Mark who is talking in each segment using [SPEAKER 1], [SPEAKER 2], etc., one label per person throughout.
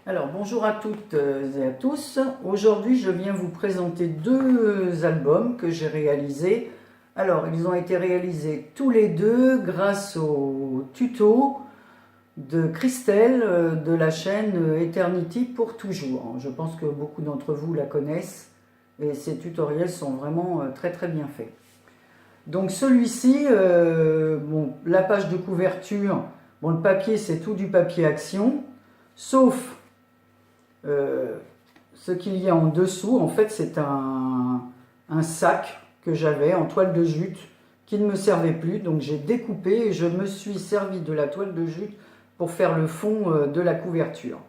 [SPEAKER 1] Alors bonjour à toutes et à tous. Aujourd'hui je viens vous présenter deux albums que j'ai réalisés. Alors ils ont été réalisés tous les deux grâce au tuto de Christelle de la chaîne Eternity pour toujours. Je pense que beaucoup d'entre vous la connaissent et ces tutoriels sont vraiment très très bien faits. Donc celui-ci, bon, la page de couverture, bon, le papier c'est tout du papier action, sauf ce qu'il y a en dessous. En fait c'est un sac que j'avais en toile de jute qui ne me servait plus, donc j'ai découpé et je me suis servi de la toile de jute pour faire le fond de la couverture.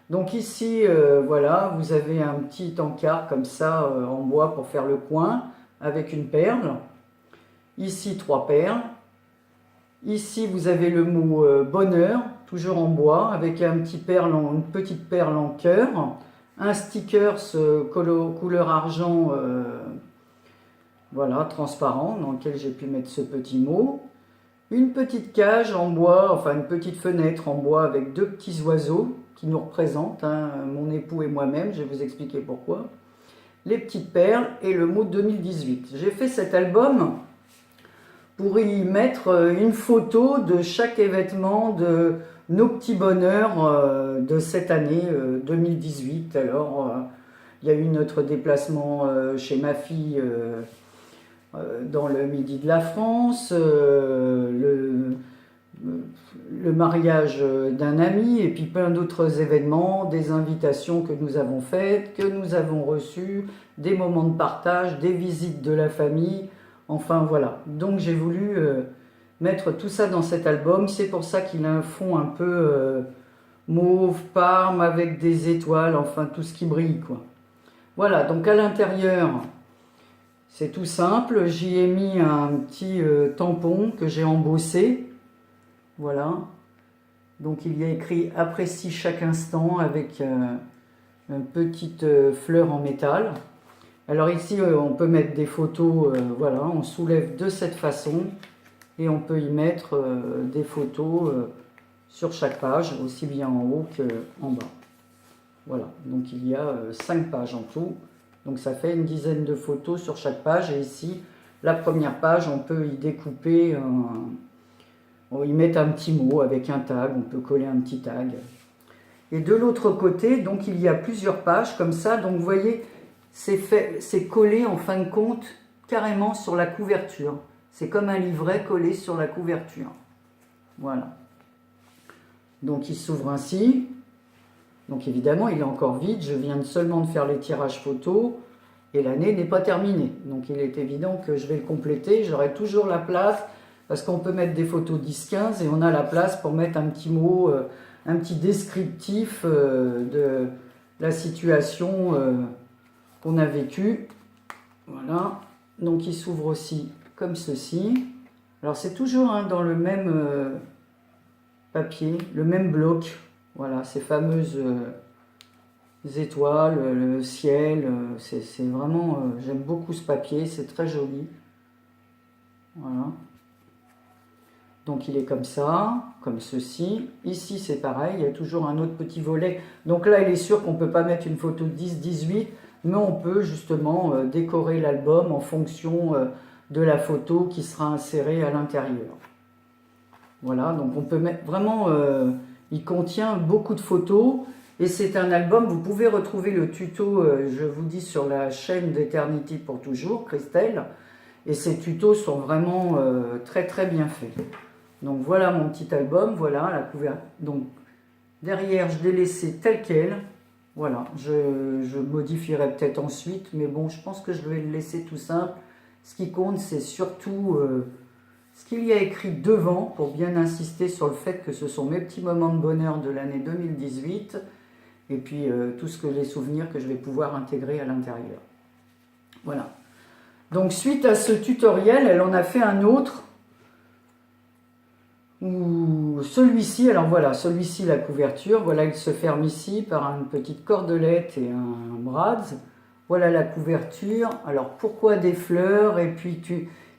[SPEAKER 1] Donc ici, voilà, vous avez un petit encart comme ça en bois pour faire le coin avec une perle. Ici, 3 perles. Ici, vous avez le mot bonheur, toujours en bois, avec une petite perle en cœur. Un sticker couleur argent, voilà, transparent, dans lequel j'ai pu mettre ce petit mot. Une petite cage en bois, enfin une petite fenêtre en bois avec deux petits oiseaux qui nous représentent, hein, mon époux et moi-même, je vais vous expliquer pourquoi. Les petites perles et le mot 2018. J'ai fait cet album pour y mettre une photo de chaque événement de nos petits bonheurs de cette année 2018. Alors, il y a eu notre déplacement chez ma fille dans le midi de la France, le mariage d'un ami et puis plein d'autres événements, des invitations que nous avons faites, que nous avons reçues, des moments de partage, des visites de la famille, enfin voilà. Donc j'ai voulu mettre tout ça dans cet album, c'est pour ça qu'il a un fond un peu mauve, parme avec des étoiles, enfin tout ce qui brille quoi. Voilà, donc à l'intérieur, c'est tout simple, j'y ai mis un petit tampon que j'ai embossé, voilà. Donc il y a écrit « Apprécie chaque instant » avec une petite fleur en métal. Alors ici, on peut mettre des photos, voilà, on soulève de cette façon et on peut y mettre des photos sur chaque page, aussi bien en haut qu'en bas. Voilà, donc il y a 5 pages en tout. Donc ça fait une dizaine de photos sur chaque page. Et ici, la première page, on peut y découper, on y mettre un petit mot avec un tag, on peut coller un petit tag. Et de l'autre côté, donc il y a plusieurs pages comme ça. Donc vous voyez, c'est collé en fin de compte carrément sur la couverture. C'est comme un livret collé sur la couverture. Voilà. Donc il s'ouvre ainsi. Donc évidemment, il est encore vide, je viens seulement de faire les tirages photos et l'année n'est pas terminée. Donc il est évident que je vais le compléter, j'aurai toujours la place parce qu'on peut mettre des photos 10-15 et on a la place pour mettre un petit mot, un petit descriptif de la situation qu'on a vécue. Voilà, donc il s'ouvre aussi comme ceci. Alors c'est toujours hein, dans le même papier, le même bloc. Voilà, ces fameuses étoiles, le ciel, c'est vraiment, j'aime beaucoup ce papier, c'est très joli. Voilà. Donc il est comme ça, comme ceci. Ici c'est pareil, il y a toujours un autre petit volet. Donc là il est sûr qu'on ne peut pas mettre une photo de 10-18, mais on peut justement décorer l'album en fonction de la photo qui sera insérée à l'intérieur. Voilà, donc on peut mettre vraiment... il contient beaucoup de photos et c'est un album, vous pouvez retrouver le tuto, je vous dis, sur la chaîne d'Eternity pour toujours, Christelle. Et ces tutos sont vraiment très très bien faits. Donc voilà mon petit album, voilà la couverture. Donc derrière je l'ai laissé tel quel. Voilà, je modifierai peut-être ensuite, mais bon, je pense que je vais le laisser tout simple. Ce qui compte, c'est surtout... ce qu'il y a écrit devant, pour bien insister sur le fait que ce sont mes petits moments de bonheur de l'année 2018, et puis les souvenirs que je vais pouvoir intégrer à l'intérieur. Voilà. Donc suite à ce tutoriel, elle en a fait un autre, où celui-ci, alors voilà, celui-ci la couverture, voilà, il se ferme ici par une petite cordelette et un brads. Voilà la couverture. Alors pourquoi des fleurs? Et puis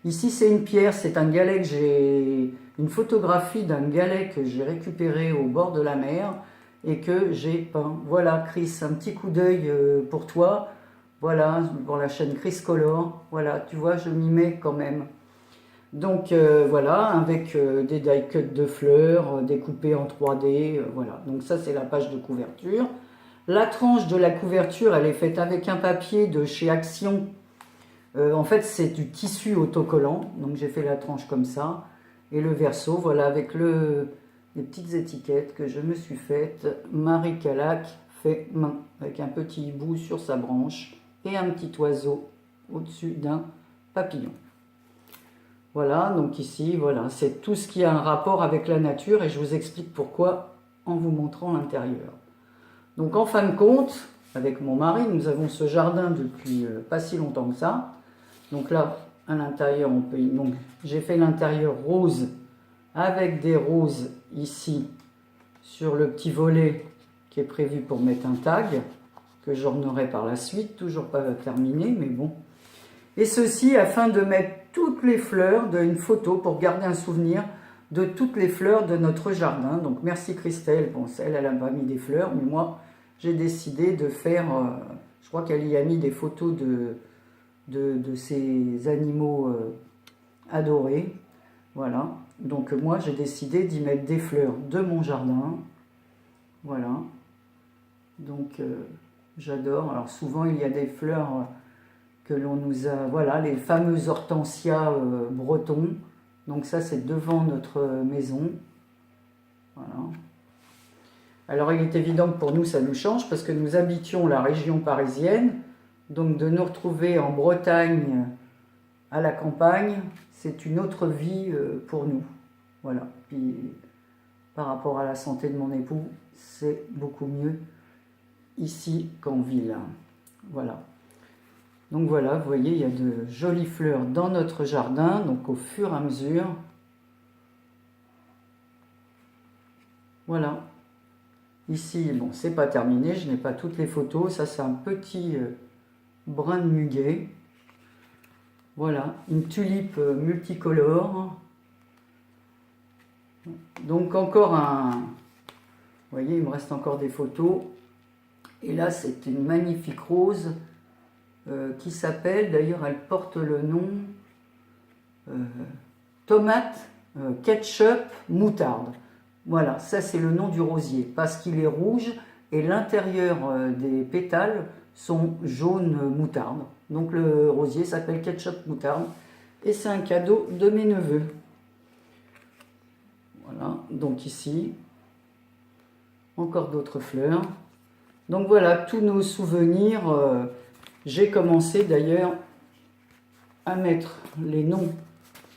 [SPEAKER 1] ici c'est une pierre, c'est un galet que j'ai, une photographie d'un galet que j'ai récupéré au bord de la mer et que j'ai peint. Voilà Chris, un petit coup d'œil pour toi. Voilà, pour la chaîne Chris Color. Voilà, tu vois, je m'y mets quand même. Donc voilà, avec des die cuts de fleurs, découpées en 3D. Voilà, donc ça c'est la page de couverture. La tranche de la couverture, elle est faite avec un papier de chez Action. En fait, c'est du tissu autocollant. Donc j'ai fait la tranche comme ça. Et le verso, voilà, avec les petites étiquettes que je me suis faites. Marie Calac fait main, avec un petit hibou sur sa branche et un petit oiseau au-dessus d'un papillon. Voilà, donc ici, voilà, c'est tout ce qui a un rapport avec la nature et je vous explique pourquoi en vous montrant l'intérieur. Donc en fin de compte, avec mon mari, nous avons ce jardin depuis pas si longtemps que ça. Donc là, à l'intérieur, on peut... Donc j'ai fait l'intérieur rose avec des roses ici sur le petit volet qui est prévu pour mettre un tag que j'ornerai par la suite, toujours pas terminé, mais bon. Et ceci afin de mettre toutes les fleurs d'une photo pour garder un souvenir de toutes les fleurs de notre jardin. Donc merci Christelle, bon elle n'a pas mis des fleurs, mais moi j'ai décidé de faire, je crois qu'elle y a mis des photos de ces animaux adorés. Voilà, donc moi j'ai décidé d'y mettre des fleurs de mon jardin. Voilà, donc j'adore. Alors souvent il y a des fleurs que l'on nous a, voilà, les fameux hortensias bretons. Donc ça c'est devant notre maison. Voilà. Alors il est évident que pour nous ça nous change parce que nous habitions la région parisienne. Donc de nous retrouver en Bretagne à la campagne, c'est une autre vie pour nous. Voilà. Puis par rapport à la santé de mon époux, c'est beaucoup mieux ici qu'en ville. Voilà. Donc voilà, vous voyez, il y a de jolies fleurs dans notre jardin, donc au fur et à mesure. Voilà. Ici, bon, c'est pas terminé, je n'ai pas toutes les photos. Ça, c'est un petit brin de muguet. Voilà, une tulipe multicolore. Donc encore un... Vous voyez, il me reste encore des photos. Et là, c'est une magnifique rose qui s'appelle, d'ailleurs elle porte le nom tomate ketchup moutarde. Voilà, ça c'est le nom du rosier parce qu'il est rouge et l'intérieur des pétales sont jaune moutarde. Donc le rosier s'appelle ketchup moutarde et c'est un cadeau de mes neveux. Voilà, donc ici encore d'autres fleurs. Donc voilà, tous nos souvenirs. J'ai commencé d'ailleurs à mettre les noms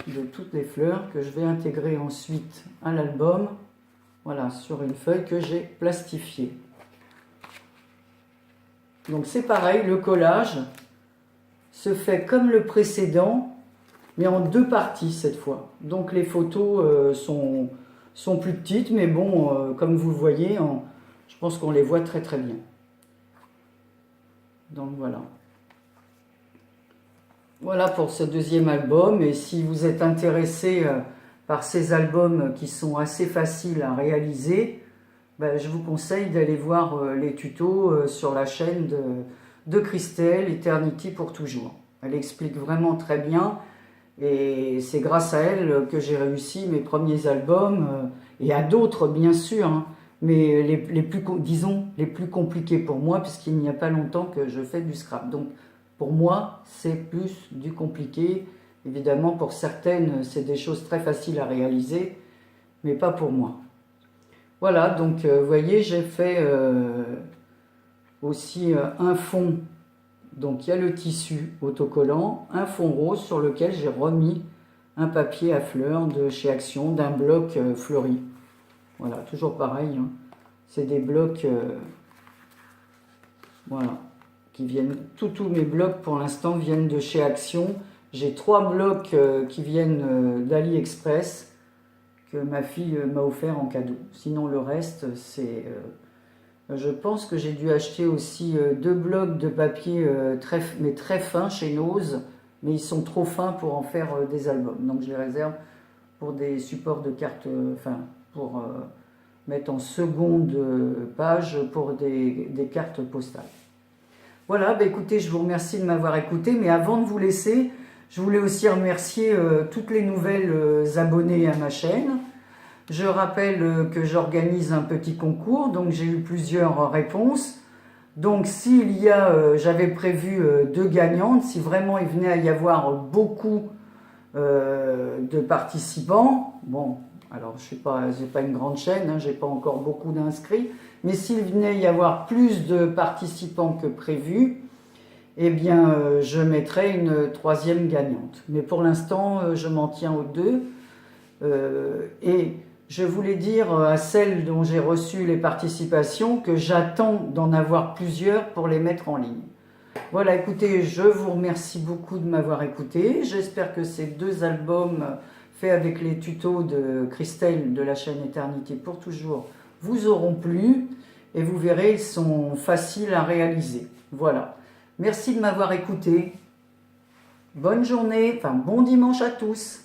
[SPEAKER 1] de toutes les fleurs que je vais intégrer ensuite à l'album. Voilà, sur une feuille que j'ai plastifiée. Donc c'est pareil, le collage se fait comme le précédent, mais en deux parties cette fois. Donc les photos sont plus petites, mais bon, comme vous le voyez, je pense qu'on les voit très très bien. Donc voilà. Voilà pour ce deuxième album. Et si vous êtes intéressé par ces albums qui sont assez faciles à réaliser, ben, je vous conseille d'aller voir les tutos sur la chaîne de Christelle, Eternity pour toujours. Elle explique vraiment très bien. Et c'est grâce à elle que j'ai réussi mes premiers albums. Et à d'autres, bien sûr. Hein, mais les plus, disons, les plus compliqués pour moi, puisqu'il n'y a pas longtemps que je fais du scrap. Donc, pour moi, c'est plus du compliqué. Évidemment, pour certaines, c'est des choses très faciles à réaliser, mais pas pour moi. Voilà, donc, vous voyez, j'ai fait aussi un fond. Donc, il y a le tissu autocollant, un fond rose sur lequel j'ai remis un papier à fleurs de chez Action, d'un bloc fleuri. Voilà, toujours pareil, hein. C'est des blocs, voilà, qui viennent, tous mes blocs pour l'instant viennent de chez Action. J'ai 3 blocs qui viennent d'AliExpress que ma fille m'a offert en cadeau. Sinon le reste, c'est... je pense que j'ai dû acheter aussi 2 blocs de papier très fins chez Nose, mais ils sont trop fins pour en faire des albums. Donc je les réserve pour des supports de cartes, enfin pour mettre en seconde page pour des cartes postales. Voilà, bah écoutez, je vous remercie de m'avoir écouté, mais avant de vous laisser, je voulais aussi remercier toutes les nouvelles abonnés à ma chaîne. Je rappelle que j'organise un petit concours, donc j'ai eu plusieurs réponses. Donc s'il y a, j'avais prévu 2 gagnantes, si vraiment il venait à y avoir beaucoup de participants, bon, alors je n'ai pas une grande chaîne, hein, j'ai pas encore beaucoup d'inscrits, mais s'il venait y avoir plus de participants que prévu, eh bien je mettrai une 3e gagnante. Mais pour l'instant, je m'en tiens aux 2. Et je voulais dire à celles dont j'ai reçu les participations que j'attends d'en avoir plusieurs pour les mettre en ligne. Voilà, écoutez, je vous remercie beaucoup de m'avoir écouté. J'espère que ces 2 albums faits avec les tutos de Christelle de la chaîne Éternité pour toujours vous auront plu. Et vous verrez, ils sont faciles à réaliser. Voilà. Merci de m'avoir écouté. Bonne journée, enfin bon dimanche à tous.